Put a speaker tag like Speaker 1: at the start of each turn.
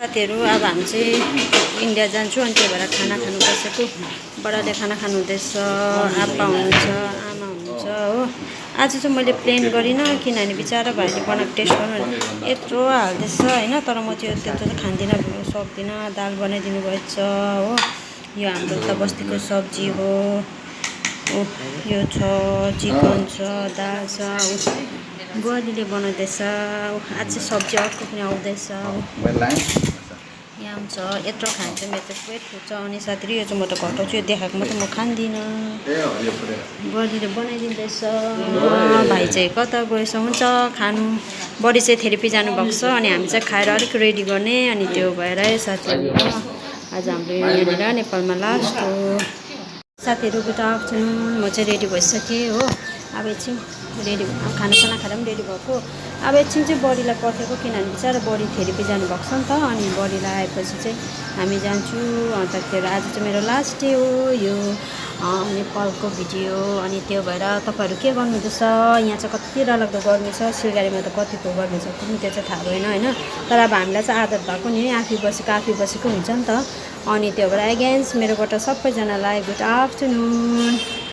Speaker 1: साथीहरु अब हामी चाहिँ इन्डिया जान्छु अनि त्यही भएर खाना खानु बसेको बडाले खाना खानु हुँदैछ आप्पा हुनुहुन्छ आमा हुनुहुन्छ हो आज चाहिँ मैले प्लेन गरिन किनभने बिचारा भाइले बनाएको टेस्ट गर्नु यत्रो हाल्दैछ हैन तर म त्यो त्यस्तो चाहिँ खान्दिन सक्दिन दाल बनाइदिनु भएछ हो यो हाम्रो त बस्तीको सब्जी हो यो छ चिकन छ दाल छ बुहारीले बनाउँदैछ आज चाहिँ सब्जी अर्को पनि आउँदैछ यहाँ छ यत्रो खान्छ मेरो त पेट फुट्छ अनि साथी यो चाहिँ म त घटाउँछु यो देखाएको मात्रै म खान्दिनँ बुहारीले बनाइदिँदैछ भाइ चाहिँ कता गएछ हुन्छ खानु बडी चाहिँ थेरेपी जानुभएको छ अनि हामी चाहिँ खाएर अलिक रेडी गर्ने अनि त्यो भएर साथीहरू आज हाम्रो यहाँनिर नेपालमा लास्ट हो साथीहरू गुड आफ्टरनुन म चाहिँ रेडी भइसकेँ हो अब एकछिन रेडी खानासाना खाएर पनि रेडी भएको अब एकछिन चाहिँ बडीलाई पर्खेको किनभने बिचारा बडी थेरेपी जानुभएको छ नि त अनि बडीलाई आएपछि चाहिँ हामी जान्छु अन्तखेरि आज चाहिँ मेरो लास्ट डे हो यो नेपालको भिडियो अनि त्यो भएर तपाईँहरू के गर्नुहुँदैछ यहाँ चाहिँ कति डरलाग्दो गर्मी छ सिलगढीमा त कतिको गर्मी छ पनि त्यो चाहिँ थाहा भएन होइन तर अब हामीलाई चाहिँ आदत भएको नि आफै बसेको हुन्छ नि त अनि त्यो भएर एगेन्स्ट मेरोबाट सबैजनालाई गुड आफ्टरनुन